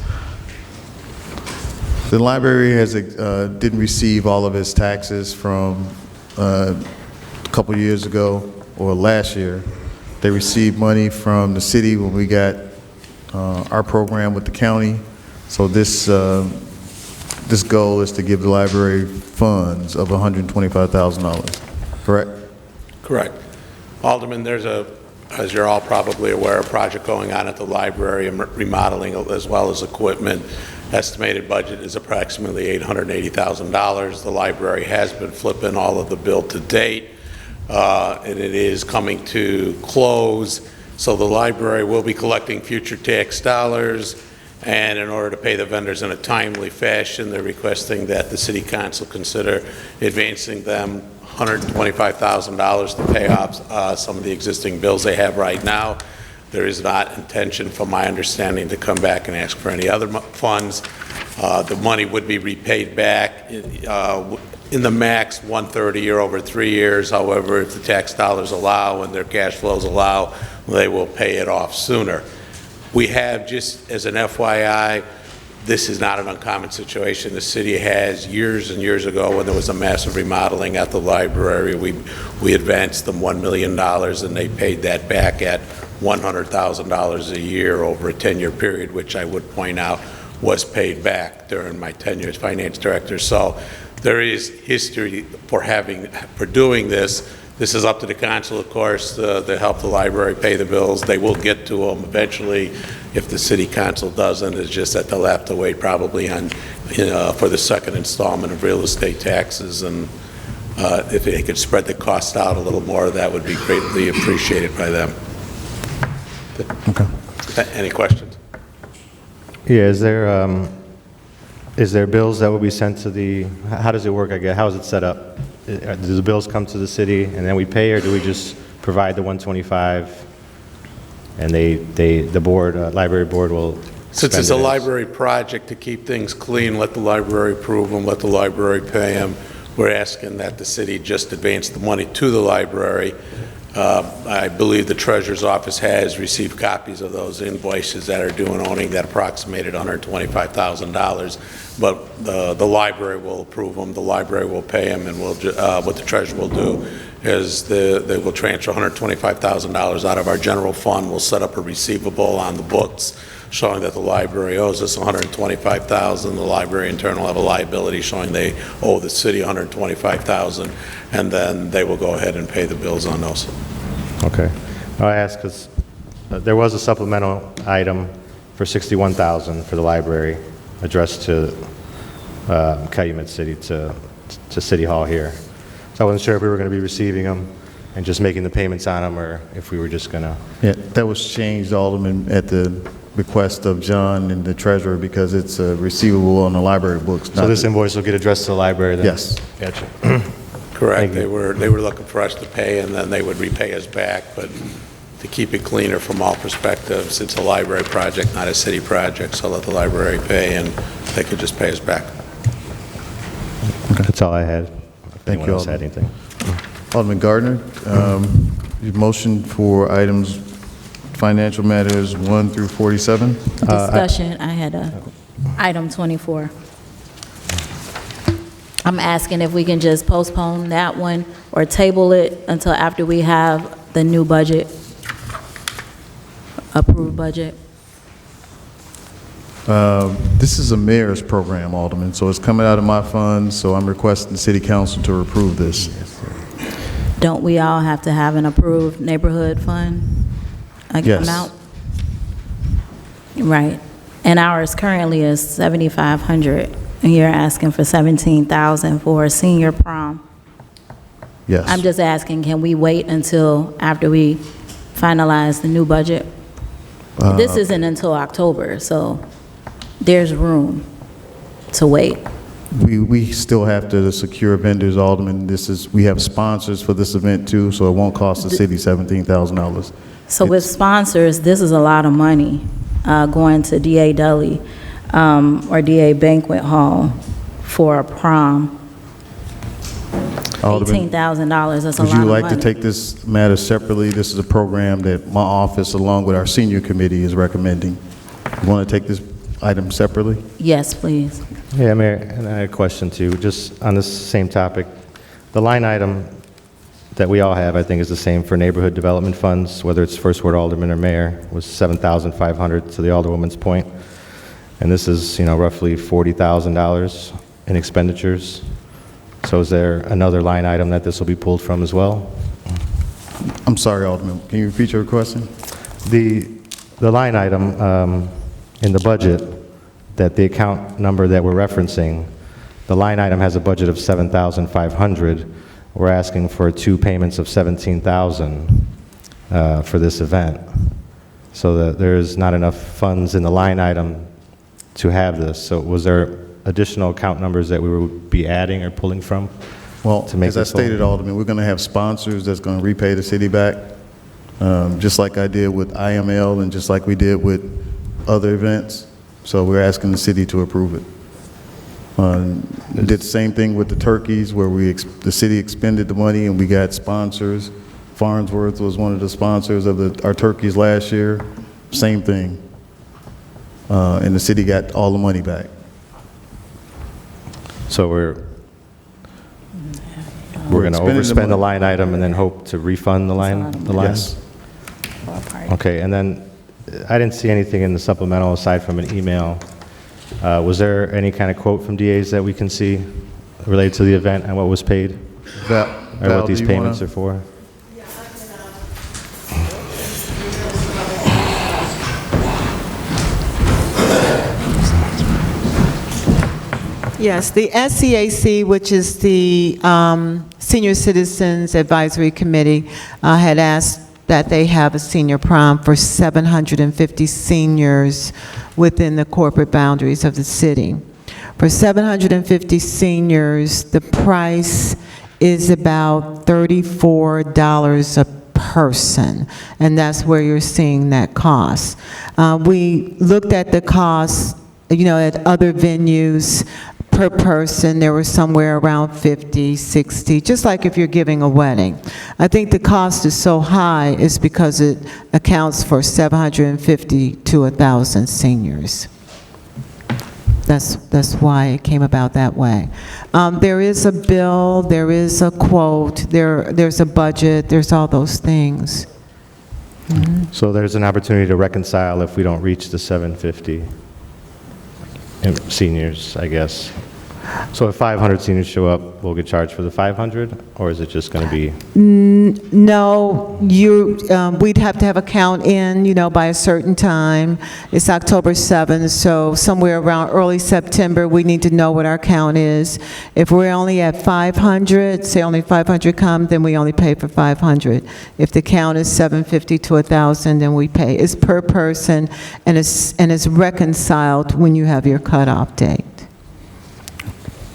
The library didn't receive all of its taxes from a couple years ago, or last year. They received money from the city when we got our program with the county. So this goal is to give the library funds of $125,000, correct? Correct. Alderman, there's as you're all probably aware, a project going on at the library, remodeling as well as equipment. Estimated budget is approximately $880,000. The library has been flipping all of the bill to date, and it is coming to close. So the library will be collecting future tax dollars, and in order to pay the vendors in a timely fashion, they're requesting that the city council consider advancing them $125,000 to pay off some of the existing bills they have right now. There is not intention, from my understanding, to come back and ask for any other funds. The money would be repaid back in the max 1/3 a year over 3 years. However, if the tax dollars allow and their cash flows allow, they will pay it off sooner. We have, just as an FYI, this is not an uncommon situation. The city has, years and years ago, when there was a massive remodeling at the library, we advanced them $1 million, and they paid that back at $100,000 a year over a 10-year period, which I would point out was paid back during my tenure as finance director. So there is history for doing this. This is up to the council, of course, to help the library pay the bills. They will get to them eventually. If the city council doesn't, it's just that they'll have to wait probably on, for the second installment of real estate taxes. And if they could spread the cost out a little more, that would be greatly appreciated by them. Okay. Any questions? Yeah, is there bills that will be sent to the, how does it work, I guess? How is it set up? Do the bills come to the city and then we pay, or do we just provide the 125 and the board, library board will Since it's a library project, to keep things clean, let the library approve them, let the library pay them. We're asking that the city just advance the money to the library. I believe the treasurer's office has received copies of those invoices that are due and owing that approximated $125,000, but the library will approve them, the library will pay them, and what the treasurer will do is they will transfer $125,000 out of our general fund. We'll set up a receivable on the books showing that the library owes us $125,000. The library in turn will have a liability showing they owe the city $125,000, and then they will go ahead and pay the bills on those. Okay. I ask because there was a supplemental item for $61,000 for the library addressed to Calumet City, to City Hall here. So I wasn't sure if we were going to be receiving them and just making the payments on them, or if we were just going to... Yeah, that was changed, Alderman, at the request of John and the treasurer, because it's a receivable on the library books. So this invoice will get addressed to the library then? Yes. Gotcha. Correct. They were looking for us to pay, and then they would repay us back, but to keep it cleaner from all perspectives, it's a library project, not a city project, so let the library pay, and they could just pay us back. Okay. That's all I had. Thank you, else had anything? Alderman Gardner, your motion for items, financial matters 1 through 47? Discussion, I had item 24. I'm asking if we can just postpone that one or table it until after we have the new budget, approved budget. This is a mayor's program, Alderman, so it's coming out of my funds, so I'm requesting the city council to approve this. Don't we all have to have an approved neighborhood fund Yes. amount? Right. And ours currently is $7,500, and you're asking for $17,000 for a senior prom. Yes. I'm just asking, can we wait until after we finalize the new budget? This isn't until October, so there's room to wait. We still have to secure vendors, Alderman. We have sponsors for this event too, so it won't cost the city $17,000. So with sponsors, this is a lot of money going to DA Deli or DA Banquet Hall for a prom. Alderman, $18,000, that's a lot of would money. you like to take this matter separately? This is a program that my office, along with our senior committee, is recommending. You want to take this item separately? Yes, please. Yeah, Mayor, and I had a question too, just on this same topic. The line item that we all have, I think, is the same for neighborhood development funds, whether it's first ward alderman or mayor, was $7,500 to the alderwoman's point. And this is, roughly $40,000 in expenditures. So is there another line item that this will be pulled from as well? I'm sorry, Alderman. Can you repeat your question? The line item in the budget, that the account number that we're referencing, the line item has a budget of $7,500. We're asking for 2 payments of $17,000 for this event, so that there's not enough funds in the line item to have this. So was there additional account numbers that we would be adding or pulling from? Well, to make as I this whole? stated, Alderman, we're going to have sponsors that's going to repay the city back. just like I did with IML and just like we did with other events. So we're asking the city to approve it. Did the same thing with the turkeys where the city expended the money and we got sponsors. Farnsworth was one of the sponsors of our turkeys last year. Same thing. And the city got all the money back. So we're going to overspend the line item and then hope to refund the line? Yes. Okay, and then I didn't see anything in the supplemental aside from an email. Was there any kind of quote from DAs that we can see related to the event and what was paid? Or what these payments are for? Yes, the SCAC, which is the Senior Citizens Advisory Committee, had asked that they have a senior prom for 750 seniors within the corporate boundaries of the city. For 750 seniors, the price is about $34 a person, and that's where you're seeing that cost. We looked at the cost, at other venues. Per person, there was somewhere around 50, 60, just like if you're giving a wedding. I think the cost is so high is because it accounts for 750 to 1,000 seniors. That's why it came about that way. There is a bill, there is a quote, there's a budget, there's all those things. So there's an opportunity to reconcile if we don't reach the 750 seniors, I guess. So if 500 seniors show up, we'll get charged for the 500, or is it just going to be? No, we'd have to have a count in, by a certain time. It's October 7th, so somewhere around early September, we need to know what our count is. If we're only at 500, say only 500 come, then we only pay for 500. If the count is 750 to 1,000, then we pay. It's per person, and it's reconciled when you have your cutoff date.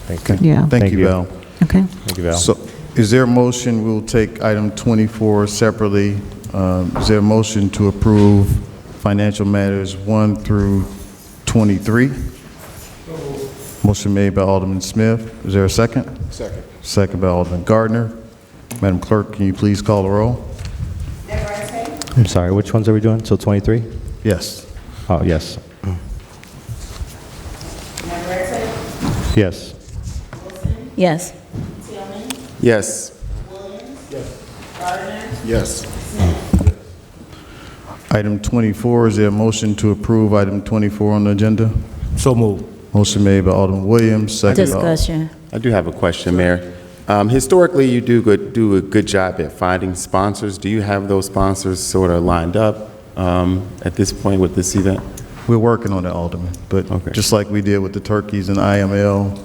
Thank you. Yeah. Thank you, Val. Okay. Thank you, Val. So is there a motion, we'll take item 24 separately. Is there a motion to approve financial matters 1 through 23? Motion made by Alderman Smith. Is there a second? Second. Second by Alderman Gardner. Madam Clerk, can you please call the roll? I'm sorry, which ones are we doing? Till 23? Yes. Oh, yes. Yes. Yes. Yes. Yes. Item 24, is there a motion to approve item 24 on the agenda? So moved. Motion made by Alderman Williams, second by... Discussion. I do have a question, Mayor. Historically, you do a good job at finding sponsors. Do you have those sponsors sort of lined up at this point with this event? We're working on it, Alderman, but just like we did with the turkeys and IML,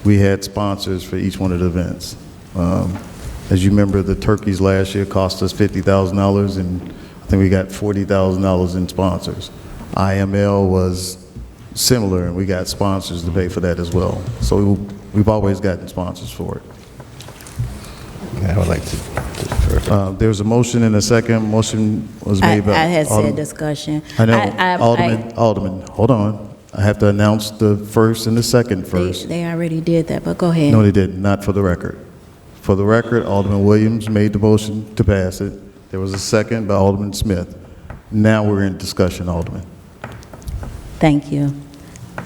we had sponsors for each one of the events. As you remember, the turkeys last year cost us $50,000, and I think we got $40,000 in sponsors. IML was similar, and we got sponsors to pay for that as well. So we've always gotten sponsors for it. I would like to defer. There's a motion and a second. Motion was made by... I had said discussion. I know, Alderman, hold on. I have to announce the first and the second first. They already did that, but go ahead. No, they didn't, not for the record. For the record, Alderman Williams made the motion to pass it. There was a second by Alderman Smith. Now we're in discussion, Alderman. Thank you.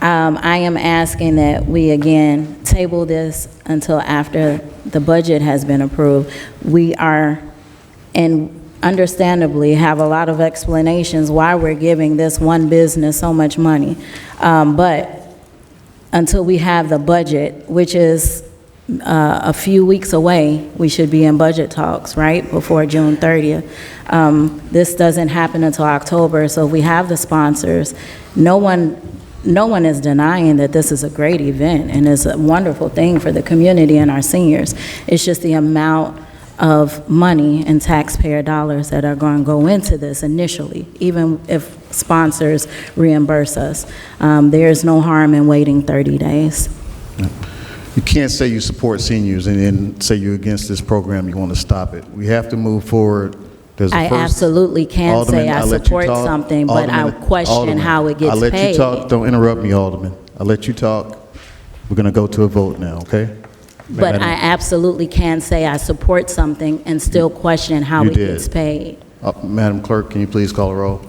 I am asking that we again table this until after the budget has been approved. We are, and understandably, have a lot of explanations why we're giving this one business so much money. But until we have the budget, which is a few weeks away, we should be in budget talks, right, before June 30th. This doesn't happen until October, so if we have the sponsors, no one is denying that this is a great event and it's a wonderful thing for the community and our seniors. It's just the amount of money and taxpayer dollars that are going to go into this initially, even if sponsors reimburse us. There's no harm in waiting 30 days. You can't say you support seniors and then say you're against this program, you want to stop it. We have to move forward There's a I first- absolutely can say Alderman, I let you support talk. something, but I Alderman, question Alderman, how it gets I let paid. you talk. Don't interrupt me, Alderman. I let you talk. We're going to go to a vote now, okay? But Madam- I absolutely can say I support something and still question how You it did. gets paid. Madam Clerk, can you please call a roll?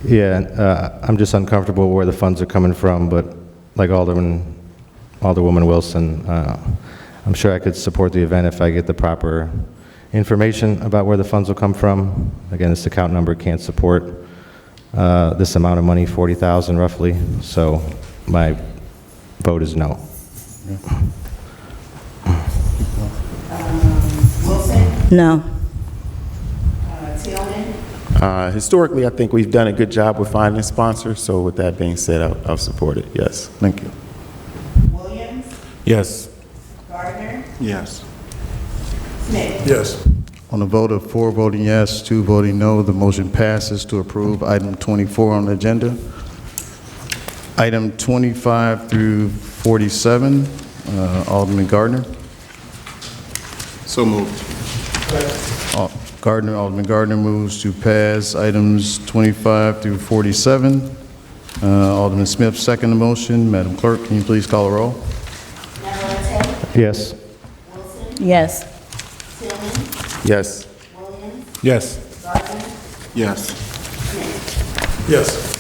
Yeah, I'm just uncomfortable where the funds are coming from, but like Alderwoman Wilson, I'm sure I could support the event if I get the proper information about where the funds will come from. Again, this account number can't support this amount of money, 40,000 roughly, so my vote is no. No. Historically, I think we've done a good job with finding a sponsor, so with that being said, I'll support it, yes. Thank you. Yes. Gardner, Yes. Smith. Yes. On a vote of 4 voting yes, 2 voting no, the motion passes to approve item 24 on the agenda. Item 25 through 47, Alderman Gardner. So moved. Alderman Gardner moves to pass items 25 through 47. Alderman Smith second the motion. Madam Clerk, can you please call a roll? Yes. Yes. Yes. Yes. Yes. Yes.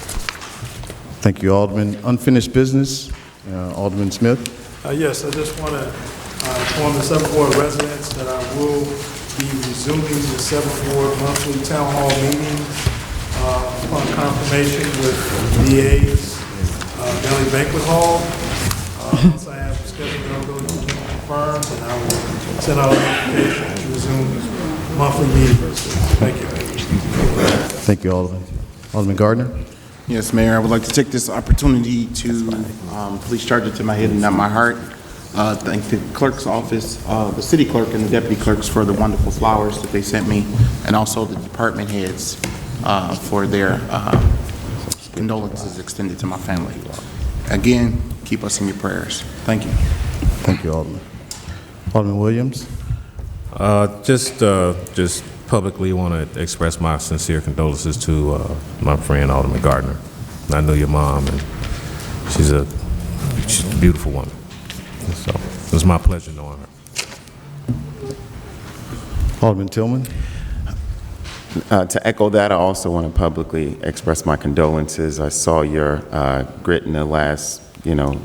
Thank you, Alderman. Unfinished business, Alderman Smith. Yes, I just want to inform the 7th Ward residents that I will be resuming the 7th Ward monthly town hall meetings upon confirmation with DA's Delhi Banquet Hall. Once I have scheduled availability confirmed, and I will send out a notification to resume monthly meetings. Thank you. Thank you, Alderman. Alderman Gardner. Yes, Mayor, I would like to take this opportunity to, please charge it to my head and not my heart, thank the clerk's office, the city clerk and the deputy clerks for the wonderful flowers that they sent me, and also the department heads for their condolences extended to my family. Again, keep us in your prayers. Thank you. Thank you, Alderman. Alderman Williams. Just publicly want to express my sincere condolences to my friend Alderman Gardner. I know your mom, and she's a beautiful woman. So it was my pleasure knowing her. Alderman Tillman. To echo that, I also want to publicly express my condolences. I saw your grit in the last,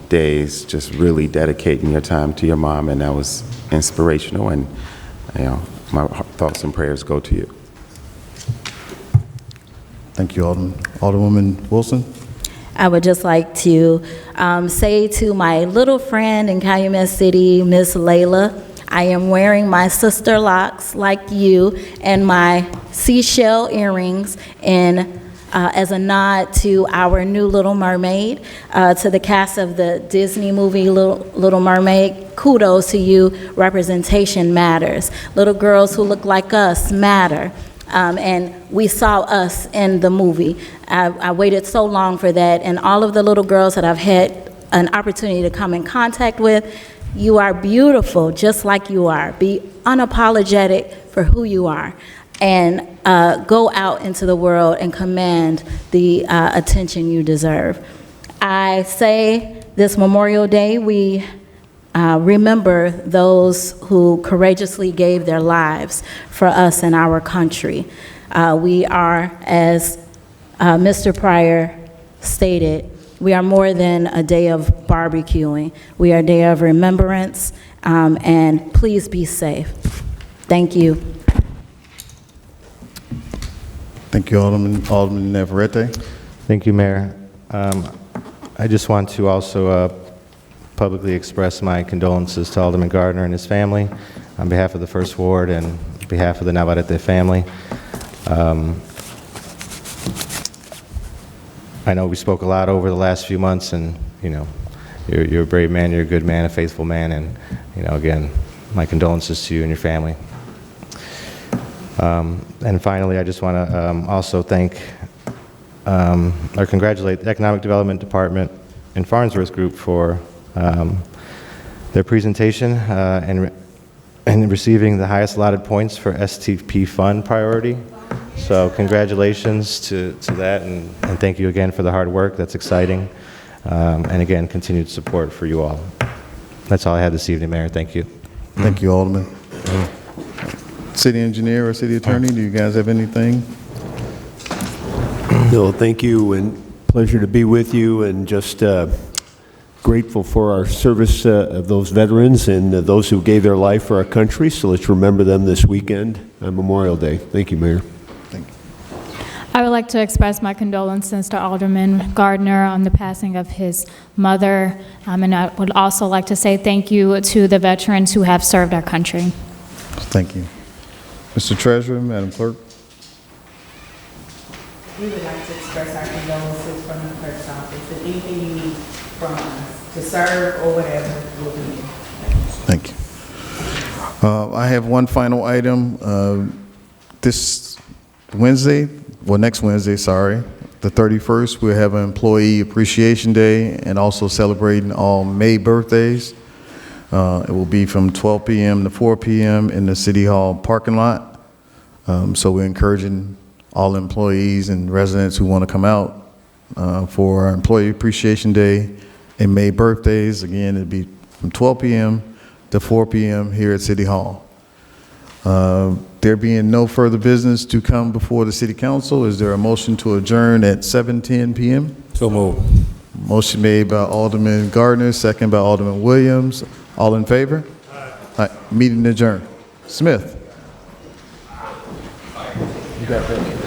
days, just really dedicating your time to your mom, and that was inspirational. And my thoughts and prayers go to you. Thank you, Alderman. Alderwoman Wilson. I would just like to say to my little friend in Calumet City, Miss Layla, I am wearing my sister locks like you and my seashell earrings as a nod to our new Little Mermaid. To the cast of the Disney movie Little Mermaid, kudos to you. Representation matters. Little girls who look like us matter. And we saw us in the movie. I waited so long for that, and all of the little girls that I've had an opportunity to come in contact with, you are beautiful just like you are. Be unapologetic for who you are, and go out into the world and command the attention you deserve. I say this Memorial Day, we remember those who courageously gave their lives for us and our country. We are, as Mr. Pryor stated, we are more than a day of barbecuing. We are a day of remembrance, and please be safe. Thank you. Thank you, Alderman. Alderman Navarrete. Thank you, Mayor. I just want to also publicly express my condolences to Alderman Gardner and his family on behalf of the First Ward and on behalf of the Navarrete family. I know we spoke a lot over the last few months, and you're a brave man, you're a good man, a faithful man, and again, my condolences to you and your family. And finally, I just want to also thank or congratulate the Economic Development Department and Farnsworth Group for their presentation and and receiving the highest allotted points for STP fund priority. So congratulations to that, and thank you again for the hard work. That's exciting. And again, continued support for you all. That's all I had this evening, Mayor. Thank you. Thank you, Alderman. City engineer or city attorney, do you guys have anything? No, thank you, and pleasure to be with you, and just grateful for our service of those veterans and those who gave their life for our country. So let's remember them this weekend on Memorial Day. Thank you, Mayor. I would like to express my condolences to Alderman Gardner on the passing of his mother, and I would also like to say thank you to the veterans who have served our country. Thank you. Mr. Treasurer, Madam Clerk. We would like to express our condolences from the clerk's office. If anything you need from us to serve or whatever, we'll be here. Thank you. I have one final item. This Wednesday, well, next Wednesday, sorry, the 31st, we'll have an Employee Appreciation Day and also celebrating all May birthdays. It will be from 12 p.m. to 4 p.m. in the City Hall parking lot. So we're encouraging all employees and residents who want to come out for our Employee Appreciation Day and May birthdays. Again, it'll be from 12 p.m. to 4 p.m. here at City Hall. There being no further business to come before the City Council, is there a motion to adjourn at 7:10 p.m.? So moved. Motion made by Alderman Gardner, second by Alderman Williams. All in favor? Aye. Meeting adjourned. Smith. You got that.